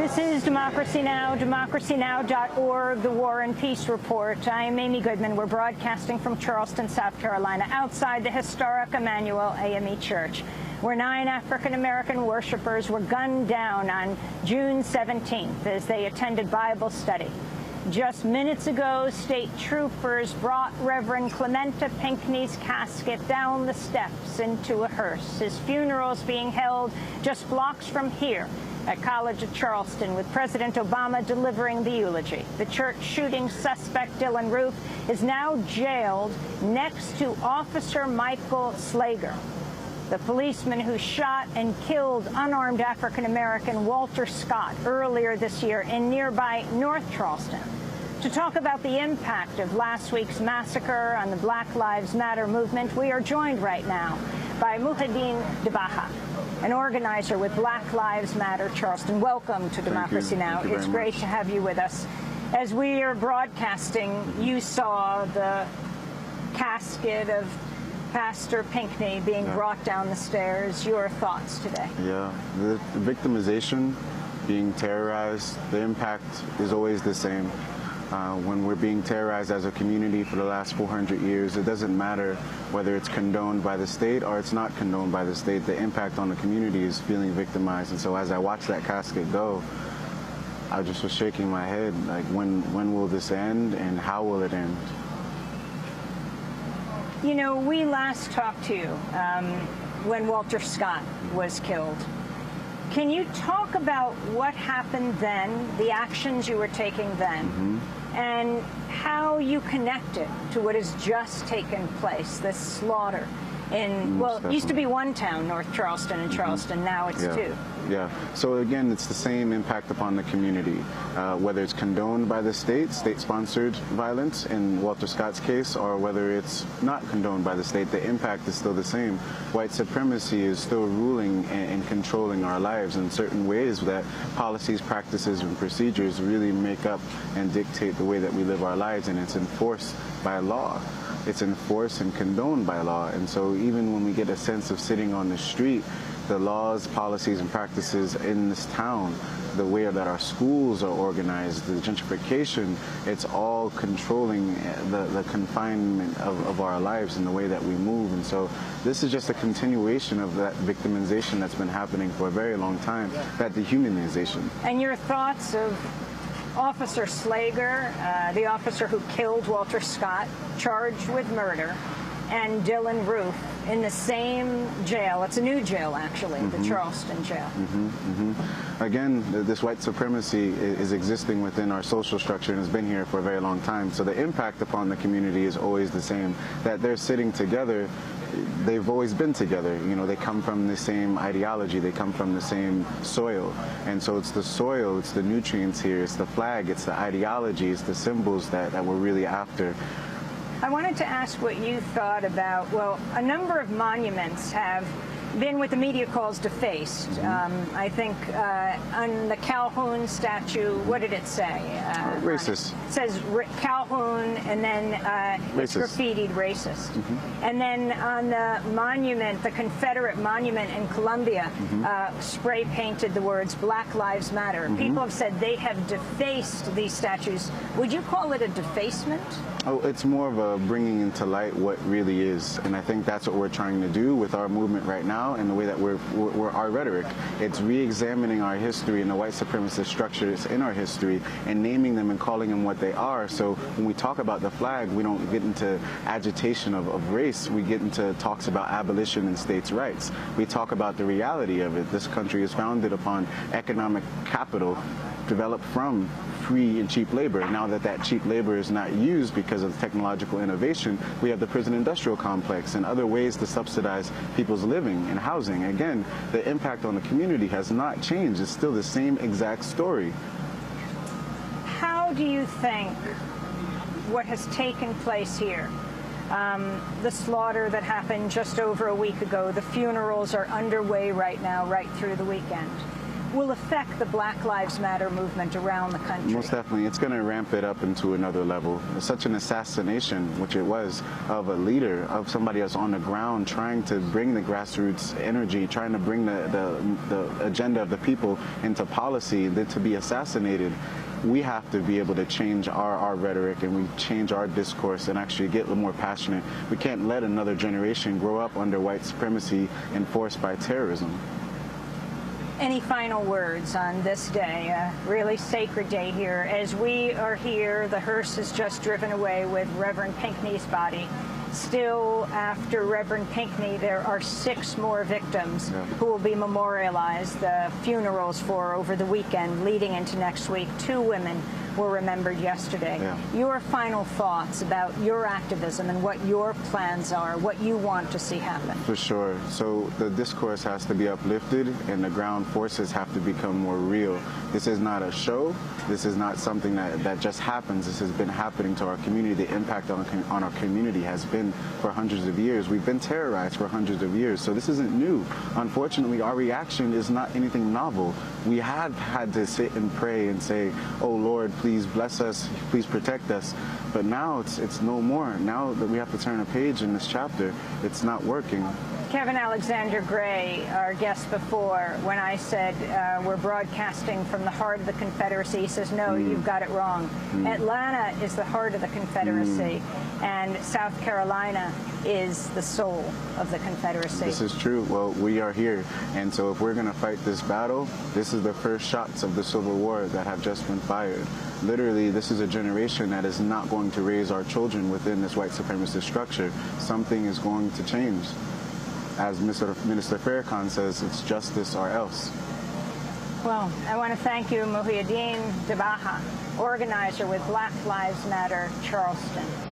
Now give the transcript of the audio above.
This is Democracy Now!, democracynow.org, the War and Peace Report. I am Amy Goodman. We're broadcasting from Charleston, South Carolina, outside the historic Emmanuel AME Church, where 9 African-American worshipers were gunned down on June 17th as they attended Bible study. Just minutes ago, state troopers brought Reverend Clementa Pinckney's casket down the steps into a hearse. His funeral is being held just blocks from here at College of Charleston, with President Obama delivering the eulogy. The church shooting suspect, Dylan Roof, is now jailed next to Officer Michael Slager, the policeman who shot and killed unarmed African-American Walter Scott earlier this year in nearby North Charleston. To talk about the impact of last week's massacre on the Black Lives Matter movement, we are joined right now by Muhyiddin Debaha, an organizer with Black Lives Matter Charleston. Welcome to Democracy Now! It's great to have you with us. As we are broadcasting, you saw the casket of Pastor Pinckney being brought down the stairs. Your thoughts today? Yeah, the victimization, being terrorized, the impact is always the same. When we're being terrorized as a community for the last 400 years, it doesn't matter whether it's condoned by the state or it's not condoned by the state. The impact on the community is feeling victimized. And so as I watched that casket go, I just was shaking my head, like, when will this end and how will it end? You know, we last talked to you when Walter Scott was killed. Can you talk about what happened then, the actions you were taking then, and how you connect it to what has just taken place, this slaughter in, well, it used to be one town, North Charleston and Charleston, now it's two. Yeah, so again, it's the same impact upon the community, whether it's condoned by the state-sponsored violence in Walter Scott's case, or whether it's not condoned by the state, the impact is still the same. White supremacy is still ruling and controlling our lives in certain ways that policies, practices, and procedures really make up and dictate the way that we live our lives, and it's enforced by law. It's enforced and condoned by law, and so even when we get a sense of sitting on the street, the laws, policies, and practices in this town, the way that our schools are organized, the gentrification, it's all controlling the confinement of our lives and the way that we move. And so this is just a continuation of that victimization that's been happening for a very long time, that dehumanization. And your thoughts of Officer Slager, the officer who killed Walter Scott, charged with murder, and Dylan Roof in the same jail. It's a new jail, actually, the Charleston jail. Again, this white supremacy is existing within our social structure and has been here for a very long time. So the impact upon the community is always the same, that they're sitting together. They've always been together. You know, they come from the same ideology. They come from the same soil. And so it's the soil, it's the nutrients here, it's the flag, it's the ideology, it's the symbols that we're really after. I wanted to ask what you thought about, well, a number of monuments have been what the media calls defaced. I think on the Calhoun statue, what did it say? Racist. It says Calhoun, and then it's graffitied racist. And then on the monument, the Confederate monument in Columbia, spray painted the words Black Lives Matter. People have said they have defaced these statues. Would you call it a defacement? Oh, it's more of a bringing into light what really is, and I think that's what we're trying to do with our movement right now and the way that we're our rhetoric. It's re-examining our history and the white supremacist structures in our history and naming them and calling them what they are. So when we talk about the flag, we don't get into agitation of race. We get into talks about abolition and states' rights. We talk about the reality of it. This country is founded upon economic capital developed from free and cheap labor. Now that cheap labor is not used because of technological innovation, we have the prison industrial complex and other ways to subsidize people's living and housing. Again, the impact on the community has not changed. It's still the same exact story. How do you think what has taken place here, the slaughter that happened just over a week ago, the funerals are underway right now, right through the weekend, will affect the Black Lives Matter movement around the country? Most definitely. It's going to ramp it up into another level. It's such an assassination, which it was, of a leader, of somebody else on the ground trying to bring the grassroots energy, trying to bring the agenda of the people into policy, then to be assassinated. We have to be able to change our rhetoric, and we change our discourse and actually get a little more passionate. We can't let another generation grow up under white supremacy enforced by terrorism. Any final words on this day, a really sacred day here? As we are here, the hearse has just driven away with Reverend Pinckney's body. Still, after Reverend Pinckney, there are 6 more victims who will be memorialized. The funerals for over the weekend leading into next week. 2 women were remembered yesterday. Your final thoughts about your activism and what your plans are, what you want to see happen? For sure. So the discourse has to be uplifted and the ground forces have to become more real. This is not a show. This is not something that just happens. This has been happening to our community. The impact on our community has been for hundreds of years. We've been terrorized for hundreds of years. So this isn't new. Unfortunately, our reaction is not anything novel. We have had to sit and pray and say, oh Lord, please bless us, please protect us. But now it's no more. Now that we have to turn a page in this chapter, it's not working. Kevin Alexander Gray, our guest before, when I said we're broadcasting from the heart of the Confederacy, he says, no, you've got it wrong. Atlanta is the heart of the Confederacy, and South Carolina is the soul of the Confederacy. This is true. Well, we are here, and so if we're going to fight this battle, this is the first shots of the Civil War that have just been fired. Literally, this is a generation that is not going to raise our children within this white supremacist structure. Something is going to change. As Minister Farrakhan says, it's justice or else. Well, I want to thank you, Muhyiddin Dabaha, organizer with Black Lives Matter Charleston.